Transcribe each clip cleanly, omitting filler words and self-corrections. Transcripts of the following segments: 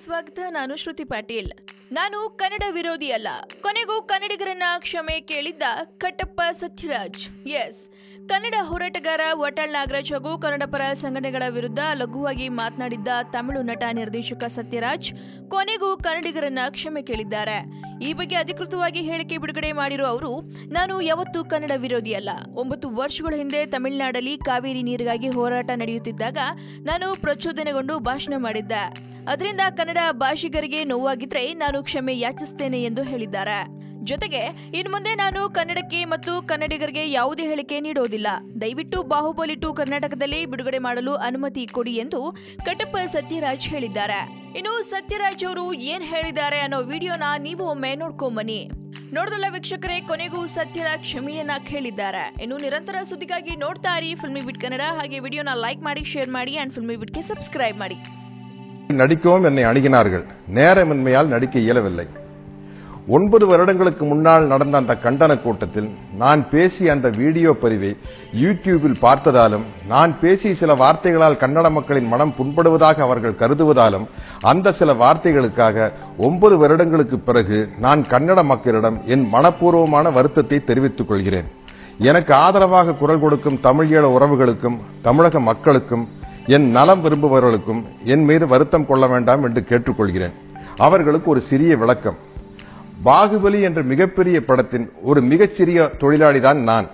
ಸ್ವಾಗತ. ನಾನು ಶ್ರುತಿ ಪಾಟೀಲ್. ನಾನು ಕನ್ನಡ ವಿರೋಧಿ ಅಲ್ಲ. ಕೊನೆಗೂ ಕನ್ನಡಿಗರನ್ನ ಕ್ಷಮೆ ಕೇಳಿದ್ದ ಕಟ್ಟಪ್ಪ ಸತ್ಯರಾಜ್. ಎಸ್, ಕನ್ನಡ ಹೋರಾಟಗಾರ ವಾಟಾಳ್ ನಾಗರಾಜ್ ಹಾಗೂ ಕನ್ನಡ ಪರ ಸಂಘಟನೆಗಳ ವಿರುದ್ಧ ಲಘುವಾಗಿ ಮಾತನಾಡಿದ್ದ ತಮಿಳು ನಟ ನಿರ್ದೇಶಕ ಸತ್ಯರಾಜ್ ಕೊನೆಗೂ ಕನ್ನಡಿಗರನ್ನ ಕ್ಷಮೆ ಕೇಳಿದ್ದಾರೆ. ಈ ಬಗ್ಗೆ ಅಧಿಕೃತವಾಗಿ ಹೇಳಿಕೆ ಬಿಡುಗಡೆ ಮಾಡಿರೋ ಅವರು, ನಾನು ಯಾವತ್ತೂ ಕನ್ನಡ ವಿರೋಧಿ ಅಲ್ಲ. 9 ವರ್ಷಗಳ ಹಿಂದೆ ತಮಿಳುನಾಡಲ್ಲಿ ಕಾವೇರಿ ನೀರಿಗಾಗಿ ಹೋರಾಟ ನಡೆಯುತ್ತಿದ್ದಾಗ ನಾನು ಪ್ರಚೋದನೆಗೊಂಡು ಭಾಷಣ ಮಾಡಿದ್ದೆ. ಅದರಿಂದ ಕನ್ನಡ ಭಾಷಿಗರಿಗೆ ನೋವಾಗಿದ್ರೆ ನಾನು ಕ್ಷಮೆ ಯಾಚಿಸುತ್ತೇನೆ ಎಂದು ಹೇಳಿದ್ದಾರೆ. ಜೊತೆಗೆ ಇನ್ನು ಮುಂದೆ ನಾನು ಕನ್ನಡಕ್ಕೆ ಮತ್ತು ಕನ್ನಡಿಗರಿಗೆ ಯಾವುದೇ ಹೇಳಿಕೆ ನೀಡೋದಿಲ್ಲ. ದಯವಿಟ್ಟು ಬಾಹುಬಲಿ 2 ಕರ್ನಾಟಕದಲ್ಲಿ ಬಿಡುಗಡೆ ಮಾಡಲು ಅನುಮತಿ ಕೊಡಿ ಎಂದು ಕಟ್ಟಪ್ಪ ಸತ್ಯರಾಜ್ ಹೇಳಿದ್ದಾರೆ. ಇನ್ನು ಸತ್ಯರಾಜ್ ಅವರು ಏನ್ ಹೇಳಿದ್ದಾರೆ ಅನ್ನೋ ವಿಡಿಯೋನ ನೀವು ಒಮ್ಮೆ ನೋಡ್ಕೊಂಬನ್ನಿ. ನೋಡಿದ್ರಲ್ಲ ವೀಕ್ಷಕರೇ, ಕೊನೆಗೂ ಸತ್ಯರಾಜ್ ಕ್ಷಮೆಯನ್ನ ಕೇಳಿದ್ದಾರೆ. ಇನ್ನು ನಿರಂತರ ಸುದ್ದಿಗಾಗಿ ನೋಡ್ತಾ ಇರಿ ಫಿಲ್ಮಿ ಬಿಟ್ ಕನ್ನಡ. ಹಾಗೆ ವಿಡಿಯೋನ ಲೈಕ್ ಮಾಡಿ, ಶೇರ್ ಮಾಡಿ ಅಂಡ್ ಫಿಲ್ಮಿ ಬಿಟ್ಗೆ ಸಬ್ಸ್ಕ್ரைப் ಮಾಡಿ. நடிக்கவும் என்னை அணுகினார்கள். நேரமின்மையால் நடிக்க இயலவில்லை. 9 வருடங்களுக்கு முன்னால் நடந்த அந்த கண்டன கூட்டத்தில் நான் பேசிய அந்த வீடியோ பதிவை யூடியூபில் பார்த்ததாலும், நான் பேசிய சில வார்த்தைகளால் கன்னட மக்களின் மனம் புண்படுவதாக அவர்கள் கருதுவதாலும், அந்த சில வார்த்தைகளுக்காக 9 வருடங்களுக்கு பிறகு நான் கன்னட மக்களிடம் என் மனப்பூர்வமான வருத்தத்தை தெரிவித்துக் கொள்கிறேன். எனக்கு ஆதரவாக குரல் கொடுக்கும் தமிழீழ உறவுகளுக்கும் தமிழக மக்களுக்கும் என் நலம் விரும்புபவர்களுக்கும் என் மீது வருத்தம் கொள்ள வேண்டாம் என்று கேட்டுக்கொள்கிறேன். அவர்களுக்கு ஒரு சிறிய விளக்கம். பாகுபலி என்ற மிகப்பெரிய படத்தின் ஒரு மிகச்சிறிய தொழிலாளிதான் நான்.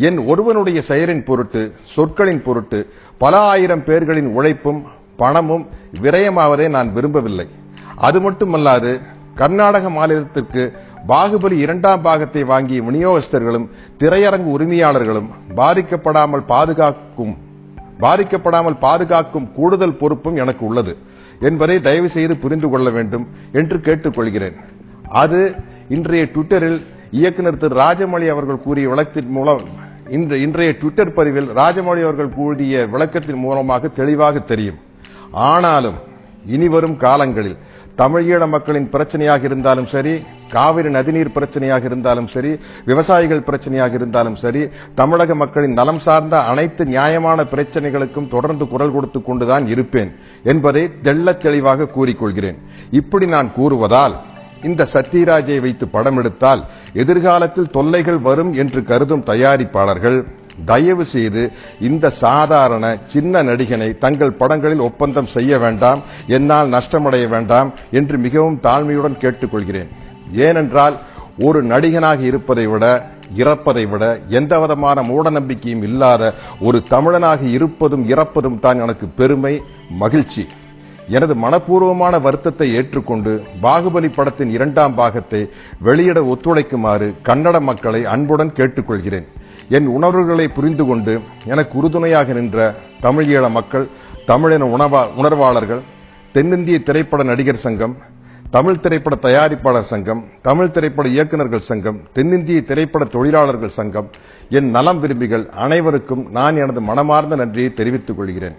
என் ஒருவனுடைய செயலின் பொருட்டு, சொற்களின் பொருட்டு பல ஆயிரம் பேர்களின் உழைப்பும் பணமும் விரயமாவதை நான் விரும்பவில்லை. அது மட்டுமல்லாது, கர்நாடக மாநிலத்திற்கு பாகுபலி 2ஆம் பாகத்தை வாங்கிய விநியோகஸ்தர்களும் திரையரங்கு உரிமையாளர்களும் பாதிக்கப்படாமல் பாதுகாக்கும் கூடுதல் பொறுப்பும் எனக்கு உள்ளது என்பதை தயவு செய்து புரிந்து கொள்ள வேண்டும் என்று கேட்டுக்கொள்கிறேன். அது இன்றைய ட்விட்டரில் இயக்குநர் திரு ராஜமௌழி அவர்கள் கூறிய விளக்கத்தின் மூலம், இன்றைய ட்விட்டர் பதிவில் ராஜமௌழி அவர்கள் கூறிய விளக்கத்தின் மூலமாக தெளிவாக தெரியும். ஆனாலும் இனிவரும் காலங்களில் தமிழீழ மக்களின் பிரச்சனையாக இருந்தாலும் சரி, காவிரி நதிநீர் பிரச்சனையாக இருந்தாலும் சரி, விவசாயிகள் பிரச்சனையாக இருந்தாலும் சரி, தமிழக மக்களின் நலம் சார்ந்த அனைத்து நியாயமான பிரச்சனைகளுக்கும் தொடர்ந்து குரல் கொடுத்துக் கொண்டுதான் இருப்பேன் என்பதை தெள்ளத் தெளிவாக கூறிக்கொள்கிறேன். இப்படி நான் கூறுவதால், இந்த சத்யராஜை வைத்து படம் எடுத்தால் எதிர்காலத்தில் தொல்லைகள் வரும் என்று கருதும் தயாரிப்பாளர்கள் தயவு செய்து இந்த சாதாரண சின்ன நடிகனை தங்கள் படங்களில் ஒப்பந்தம் செய்ய வேண்டாம், என்னால் நஷ்டமடைய வேண்டாம் என்று மிகவும் தாழ்மையுடன் கேட்டுக்கொள்கிறேன். ஏனென்றால் ஒரு நடிகனாக இருப்பதை விட, இறப்பதை விட எந்தவிதமான மூட நம்பிக்கையும் இல்லாத ஒரு தமிழனாக இருப்பதும் இறப்பதும் தான் எனக்கு பெருமை, மகிழ்ச்சி. எனது மனப்பூர்வமான வருத்தத்தை ஏற்றுக்கொண்டு பாகுபலி படத்தின் 2ஆம் பாகத்தை வெளியிட ஒத்துழைக்குமாறு கன்னட மக்களை அன்புடன் கேட்டுக்கொள்கிறேன். என் உணர்வுகளை புரிந்து கொண்டு எனக்கு உறுதுணையாக நின்ற தமிழீழ மக்கள், தமிழின உணர்வாளர்கள், தென்னிந்திய திரைப்பட நடிகர் சங்கம், தமிழ் திரைப்பட தயாரிப்பாளர் சங்கம், தமிழ் திரைப்பட இயக்குநர்கள் சங்கம், தென்னிந்திய திரைப்பட தொழிலாளர்கள் சங்கம், என் நலம் விரும்பிகள் அனைவருக்கும் நான் எனது மனமார்ந்த நன்றியை தெரிவித்துக் கொள்கிறேன்.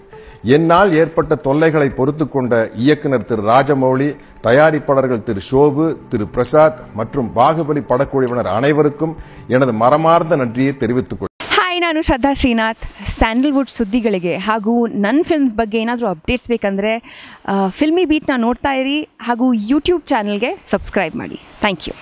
என்னால் ஏற்பட்ட தொல்லைகளை பொறுத்துக் கொண்ட இயக்குநர் திரு ராஜமௌழி, தயாரிப்பாளர்கள் திரு ஷோபு, திரு பிரசாத் மற்றும் பாகுபலி படக்குழுவினர் அனைவருக்கும் எனது மனமார்ந்த நன்றியை தெரிவித்துக் கொள்கிறேன். ಹಾಯ್, ನಾನು ಶ್ರದ್ಧಾ ಶ್ರೀನಾಥ್. ಸ್ಯಾಂಡಲ್ವುಡ್ ಸುದ್ದಿಗಳಿಗೆ ಹಾಗೂ ನನ್ನ ಫಿಲ್ಮ್ಸ್ ಬಗ್ಗೆ ಏನಾದರೂ ಅಪ್ಡೇಟ್ಸ್ ಬೇಕಂದರೆ ಫಿಲ್ಮಿ ಬೀಟ್ನ ನೋಡ್ತಾ ಇರಿ ಹಾಗೂ ಯೂಟ್ಯೂಬ್ ಚಾನಲ್ಗೆ ಸಬ್ಸ್ಕ್ರೈಬ್ ಮಾಡಿ. Thank you.